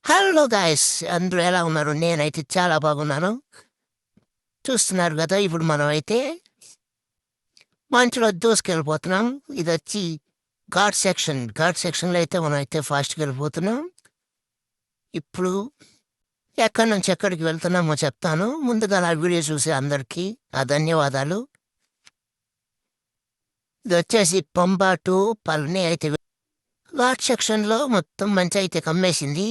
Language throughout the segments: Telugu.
Hello guys! అందరూ ఎలా ఉన్నారు? నేనైతే చాలా బాగున్నాను. చూస్తున్నారు గదా! ఇప్పుడు మనమైతే మంచులో దూసుకెళ్ళిపోతున్నాం. ఇదొచ్చి ఘాట్ సెక్షన్. ఘాట్ సెక్షన్‌లో అయితే మనమైతే ఫాస్ట్‌గెళ్ళిపోతున్నాం. ఇప్పుడు ఎక్కడి నుంచి ఎక్కడికి వెళ్తున్నామో చెప్తాను. ముందుగా నా వీడియో చూసే అందరికీ ధన్యవాదాలు. ఇదొచ్చేసి పంబ టు పళని అయితే ఘాట్ సెక్షన్‌లో మొత్తం మంచయితే కమ్మేసింది.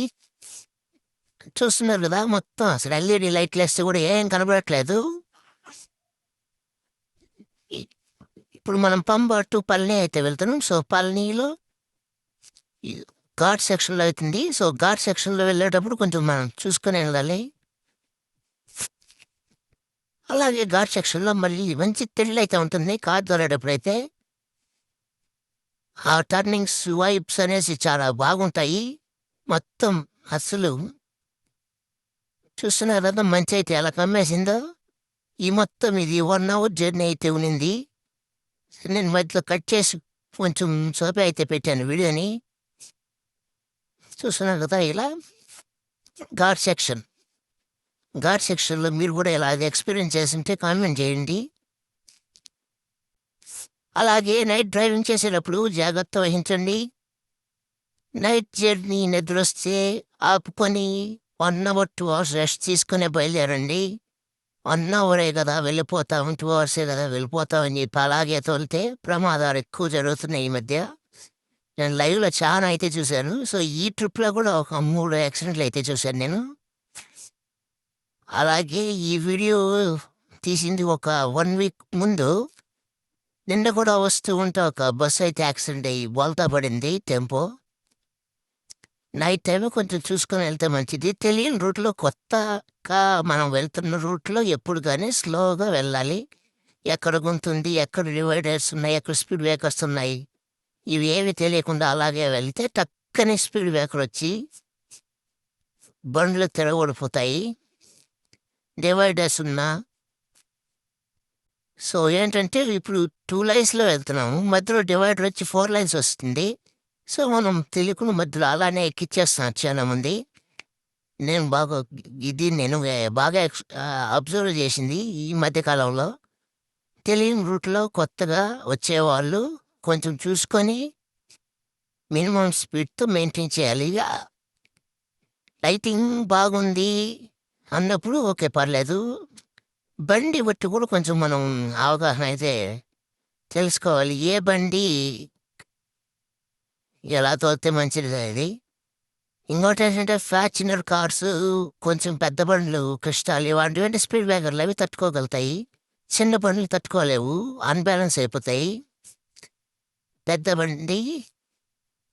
చూస్తున్నారు గదా! మొత్తం అసలు ఎల్ఈడీ లైట్‌లేస్తే గూడా ఏం కనబడట్లేదు. ఇప్పుడు మనం పంబ టు పళని అయితే వెళ్తున్నాం. సో, పళనిలో ఈ ఘాట్ సెక్షన్‌లో అయితుంది. సో, ఘాట్ సెక్షన్‌లో వెళ్ళేటప్పుడు కొంచెం మనం చూసుకొని వెళ్ళాలి. అలాగే ఘాట్ సెక్షన్‌లో మళ్ళీ మంచి థ్రిల్ అయితే ఉంటుంది కారు తోలేటప్పుడైతే. ఆ టర్నింగ్స్, వైబ్స్ అనేసి చాలా బాగుంటాయి. మొత్తం అస్సలు చూస్తున్నారు గదా! మంచయితే ఎలా కమ్మేసిందో. ఈ మొత్తం ఇది 1 అవర్ జర్నీ అయితే ఉన్నింది. నేను మధ్యలో కట్ చేసి కొంచెం సోపే అయితే పెట్టాను వీడియోని. చూస్తున్నారు కదా ఇలా ఘాట్ సెక్షన్. ఘాట్ సెక్షన్‌లో మీరు కూడా ఇలా ఎక్స్‌పీరియన్స్ చేసుంటే కామెంట్ చేయండి. అలాగే నైట్ డ్రైవింగ్ చేసేటప్పుడు జాగ్రత్త వహించండి. నైట్ జర్నీ నిద్రొస్తే ఆపుకొని 1 అవర్, 2 అవర్స్ రెస్ట్ తీసుకునే బయలుదేరండి. 1 అవరే గదా! వెళ్ళిపోతాం. 2 అవర్సే గదా! వెళ్ళిపోతాం అని చెప్పి అలాగే తోలితే ప్రమాదాలు ఎక్కువ జరుగుతున్నాయి ఈ మధ్య. నేను లైవ్‌లో చానా అయితే చూశాను. సో, ఈ ట్రిప్‌లో కూడా ఒక 3 యాక్సిడెంట్లు అయితే చూశాను నేను. అలాగే ఈ వీడియో తీసింది ఒక 1 వీక్ ముందు. నిన్న కూడా వస్తూ ఉంటే ఒక బస్సు అయితే యాక్సిడెంట్ అయ్యి బోల్తా పడింది టెంపో. నైట్ టైమ్ కొంచెం చూసుకొని వెళ్తే మంచిది. తెలియని రూట్‌లో కొత్తగా మనం వెళ్తున్న రూట్‌లో ఎప్పుడు గాని స్లోగా వెళ్ళాలి. ఎక్కడ గుంతుంది, ఎక్కడ డివైడర్స్ ఉన్నాయి, ఎక్కడ స్పీడ్ బ్రేకర్స్ ఉన్నాయి. ఇవి ఏవి తెలియకుండా అలాగే వెళ్తే టక్కని స్పీడ్ బ్రేకర్ వచ్చి బండ్లు తిరగబడిపోతాయి. డివైడర్స్ ఉన్నా సో, ఏంటంటే ఇప్పుడు 2 లైన్స్‌లో వెళ్తున్నాము. మధ్యలో డివైడర్ వచ్చి 4 లైన్స్ వస్తుంది. సో, మనం తెలియకుండా మధ్యలో అలానే ఎక్కిచ్చేస్తున్నారు చాలామంది. నేను బాగా ఇది నేను బాగా అబ్జర్వ్ చేసింది ఈ మధ్య కాలంలో. తెలియని రూట్‌లో కొత్తగా వచ్చేవాళ్ళు కొంచెం చూసుకొని మినిమమ్ స్పీడ్‌తో మెయింటైన్ చేయాలి. లైటింగ్ బాగుంది అన్నప్పుడు ఓకే పర్లేదు. బండి బట్టి కూడా కొంచెం మనం అవగాహన అయితే తెలుసుకోవాలి. ఏ బండి ఎలా తోలితే మంచిదనేది. ఇంకోటేంటంటే ఫార్చునర్ కార్స్ కొంచెం పెద్ద బండ్లు, క్రిస్టాలు ఇలాంటివంటే స్పీడ్ బ్రేకర్లు అవి తట్టుకోగలుగుతాయి. చిన్న బండ్లు తట్టుకోలేవు. అన్‌బ్యాలెన్స్ అయిపోతాయి. పెద్ద బండి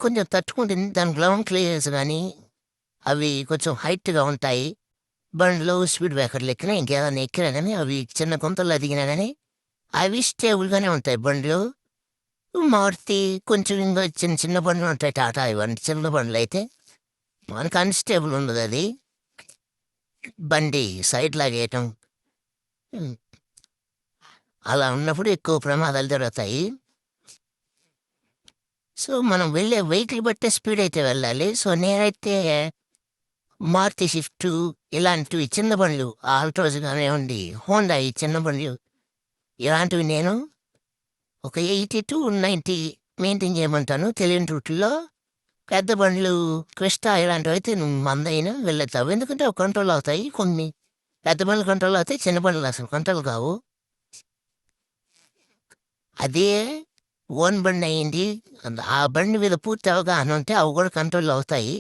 కొంచెం తట్టుకుంటుంది. దాని గ్రౌండ్ క్లియరెన్స్ గానీ, అవి కొంచెం హైట్‌గా ఉంటాయి. బండ్లు స్పీడ్ బ్రేకర్లు ఎక్కినా, ఇంకేదైనా ఎక్కినా గానీ అవి చిన్న గుంతల్లో దిగినా గానీ, అవి స్టేబుల్‌గానే ఉంటాయి బండ్లు. మారుతి కొంచెం ఇంకా చిన్న చిన్న బండ్లుంటాయి. టాటా ఇవన్నీ చిన్న బండ్లయితే మనకు అన్‌స్టేబుల్ ఉండదది. బండి సైడ్ లాగేయటం. హ్మ్. అలా ఉన్నప్పుడు ఎక్కువ ప్రమాదాలు జరుగుతాయి. సో, మనం వెళ్ళే వెహికల్ బట్టే స్పీడయితే వెళ్ళాలి. సో, నేనైతే మారుతి స్విఫ్టు ఇలాంటివి చిన్న బండ్లు ఆల్టోస్ కానివ్వండి, హోండా ఈ చిన్న బండ్లు ఇలాంటివి నేను ఒక 80-90 మెయింటైన్ చేయమంటాను తెలియని రూట్‌లో. పెద్ద బండ్లు క్రిస్టా ఇలాంటివైతే 100 అయినా వెళ్ళొచ్చావు. ఎందుకంటే అవి కంట్రోల్ అవుతాయి. కొన్ని పెద్ద బండ్లు కంట్రోల్ అవుతాయి. చిన్న బండ్లు అసలు కంట్రోల్ కావు. అదే ఓన్ బండయింది. ఆ బండి మీద పూర్తి అవగాహన ఉంటే అవి కూడా కంట్రోల్ అవుతాయి.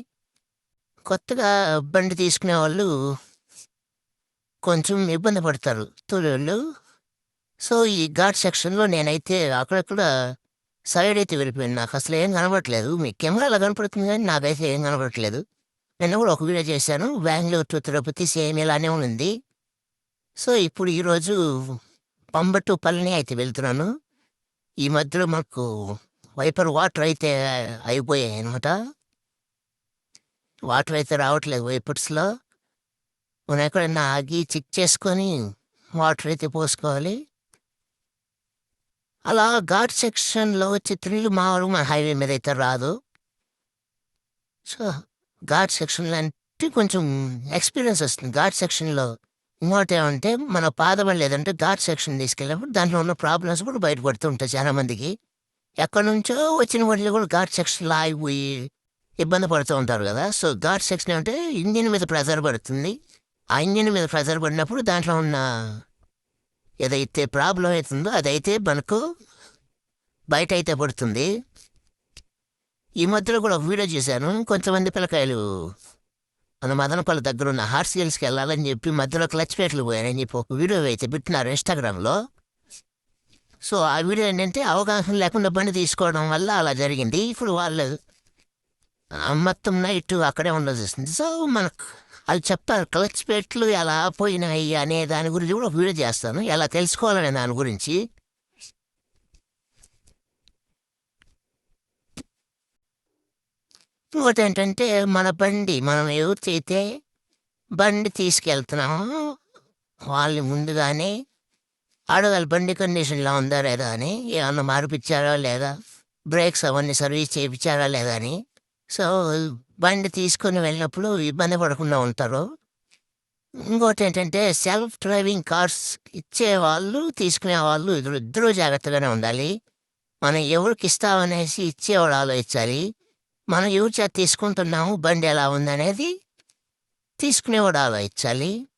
కొత్తగా బండి తీసుకునేవాళ్ళు కొంచెం ఇబ్బంది పడతారు తోలేళ్ళు. సో, ఈ ఘాట్ సెక్షన్‌లో నేనైతే అక్కడక్కడ సైడ్ అయితే వెళ్ళిపోయాను. నాకసలు ఏం కనపడట్లేదు. మీ కెమెరాలో కనపడుతుంది గానీ నాకైతే ఏం కనపడట్లేదు. నిన్న కూడా ఒక వీడియో చేశాను. బెంగుళూరు టు తిరుపతి సేమ్ ఇలానే ఉంది. సో, ఇప్పుడు ఈరోజు పంబ టు పళని అయితే వెళ్తున్నాను. ఈ మధ్యలో మాకు వైపర్ వాటర్ అయితే అయిపోయాయనమాట. వాటర్ అయితే రావట్లేదు వైపర్స్‌లో. మనం ఎక్కడన్నా ఆగి చెక్ చేసుకొని వాటర్ అయితే పోసుకోవాలి. అలా ఘాట్ సెక్షన్‌లో వచ్చే థ్రిల్ మామూలుగా మన హైవే మీద అయితే రాదు. సో, ఘాట్ సెక్షన్‌లో కాబట్టి కొంచెం ఎక్స్‌పీరియన్స్ వస్తుంది ఘాట్ సెక్షన్‌లో. ఇంకోటేమంటే మన పాదం లేదంటే ఘాట్ సెక్షన్ తీసుకెళ్ళినప్పుడు దాంట్లో ఉన్న ప్రాబ్లమ్స్ కూడా బయటపడుతూ ఉంటాయి చాలామందికి. ఎక్కడి నుంచో వచ్చిన వాళ్ళు కూడా ఘాట్ సెక్షన్‌లో ఆగిపోయి ఇబ్బంది పడుతూ ఉంటారు గదా! సో, ఘాట్ సెక్షన్ అంటే ఇంజిన్ మీద ప్రెషర్ పడుతుంది. ఆ ఇంజిన్ మీద ప్రెషర్ పడినప్పుడు దాంట్లో ఉన్న ఏదైతే ప్రాబ్లమ్ అయితుందో అదైతే మనకు బయటైతే పడుతుంది. ఈ మధ్యలో కూడా ఒక వీడియో చూశాను. కొంతమంది పిల్లకాయలు మన మదనపల్లి దగ్గరున్న హార్స్ హిల్స్‌కెళ్ళాలని చెప్పి మధ్యలో క్లచ్ ప్లేట్లు పోయాయని చెప్పి ఒక వీడియో అయితే పెట్టినారు ఇన్‌స్టాగ్రామ్‌లో. సో, ఆ వీడియో ఏంటంటే అవగాహన లేకుండా బండి తీసుకోవడం వల్ల అలా జరిగింది. ఇప్పుడు వాళ్ళు మొత్తం నైట్ అక్కడే ఉండాల్సొస్తుంది. సో, మనకు ఆళ్ళు చెప్తారు క్లచ్ ప్లేట్లు ఎలా పోయినాయి అనే దాని గురించి కూడా ఒక వీడియో చేస్తాను. ఎలా తెలుసుకోవాలనే దాని గురించి. ఇంకోటేంటంటే మన బండి మనం ఎవరికైతే బండి తీసుకెళ్తున్నామో వాళ్ళు ముందుగానే అడగాలి బండి కండిషన్‌లో ఉందా లేదా అని. ఏమన్నా మార్పిచ్చారా లేదా? బ్రేక్స్ అవన్నీ సర్వీస్ చేపిచ్చారా లేదా అని. సో, బండి తీసుకొని వెళ్ళినప్పుడు ఇబ్బంది పడకుండా ఉంటారు. ఇంకోటేంటంటే సెల్ఫ్ డ్రైవింగ్ కార్స్ ఇచ్చేవాళ్ళు, తీసుకునేవాళ్ళు ఇద్దరూ జాగ్రత్తగానే ఉండాలి. మనం ఎవరికిస్తామనేసి ఇచ్చేవాడు ఆలోచించాలి. మనం ఎవరి చేత తీసుకుంటున్నాము, బండి ఎలా ఉందనేది తీసుకునేవాడు ఆలోచించాలి.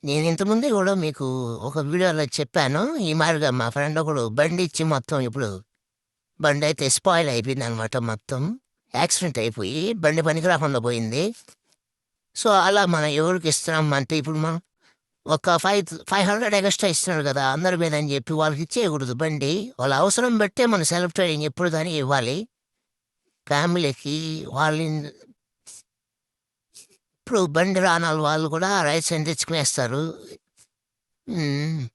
నేను ఇంతకుముందే కూడా మీకు ఒక వీడియోలో చెప్పాను. ఈ మాదిరిగా మా ఫ్రెండ్ ఒకడు బండి ఇచ్చి మొత్తం ఇప్పుడు బండయితే స్పాయిల్ అయిపోయిందనమాట మొత్తం. యాక్సిడెంట్ అయిపోయి బండి పనికి రాకుండా పోయింది. సో, అలా మనం ఎవరికిస్తున్నాం అంటే ఇప్పుడు మనం ఒక 500 ఎగస్ట్రా ఇస్తున్నాడు కదా! అందరి మీద అని చెప్పి వాళ్ళకి ఇచ్చేయకూడదు బండి. వాళ్ళ అవసరం బట్టే మన సెల్ఫ్ డ్రైవింగ్ ఎప్పుడు గాని ఇవ్వాలి. ఫ్యామిలీకి ఇప్పుడు బండి రానోళ్ళు వాళ్ళు కూడా లైసెన్స్ తెచ్చుకునేస్తారు. హ్మ్.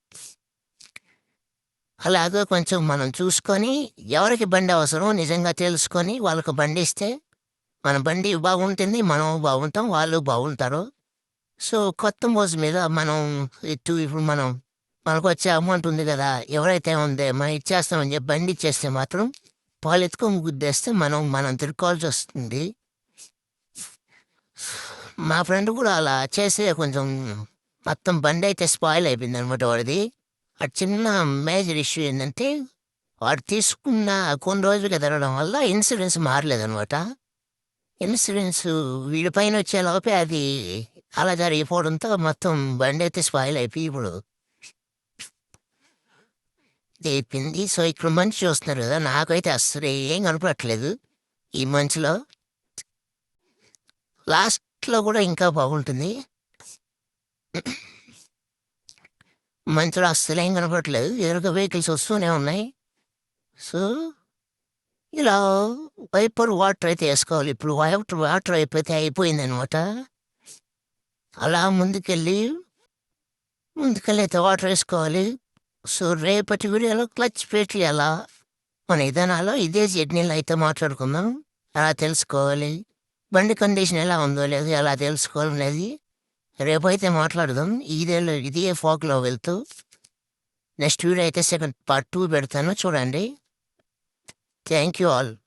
అలాగా కొంచెం మనం చూసుకొని ఎవరికి బండి అవసరమో నిజంగా తెలుసుకొని వాళ్ళకి బండిస్తే మన బండి బాగుంటుంది. మనం బాగుంటాం. వాళ్ళు బాగుంటారు. సో, కొత్త మోజు మీద మనం ఇప్పుడు మనకొచ్చే అమౌంట్ ఉంది గదా! ఎవరైతే ఉందో మనం ఇచ్చేస్తామని చెప్పి బండి ఇచ్చేస్తే మాత్రం వాళ్ళెత్తుకొని గుద్దేస్తే మనం తిరుక్కోవాల్సొస్తుంది. మా ఫ్రెండ్ కూడా అలా చేస్తే కొంచెం మొత్తం బండయితే స్పాయిల్ అయిపోయిందనమాట వాడిది. ఆ చిన్న మేజర్ ఇష్యూ ఏందంటే వాడు తీసుకున్న కొన్ని రోజులుగా తిరగడం వల్ల ఇన్సూరెన్స్ మారలేదనమాట. ఇన్సూరెన్స్ వీడి పైనొచ్చేలోపే అది అలా జరిగిపోవడంతో మొత్తం బండయితే స్పాయిల్ అయిపోయి ఇప్పుడు ఇదయిపోయింది. సో, ఇక్కడ మంచు చూస్తున్నారు గదా! నాకైతే అస్సలు ఏం కనపడట్లేదు ఈ మంచులో. లాస్ట్‌లో గూడా ఇంకా బాగుంటుంది. మంచులో అస్సలేం కనపడట్లేదు. ఎదురుగా వెహికల్స్ వస్తూనే ఉన్నాయి. సో, ఇలా వైపర్ వాటర్ అయితే ఏసుకోవాలి. ఇప్పుడు వాటర్ అయిపోతే అయిపోయిందనమాట. అలా ముందుకెళ్ళైతే వాటర్ ఏసుకోవాలి. సో, రేపటి వీడియోలో క్లచ్ ప్లేట్లు ఎలా మన విధానాల్లో ఇదే జర్నీలో అయితే మాట్లాడుకుందాం. ఎలా తెలుసుకోవాలి, బండి కండిషన్ ఎలా ఉందో లేదో ఎలా తెలుసుకోవాలనేది రేపైతే మాట్లాడదాం. ఇదే ఫోక్‌లో వెళ్తూ నెక్స్ట్ వీడియో అయితే సెకండ్ పార్ట్ 2 పెడతాను చూడండి. Thank you all.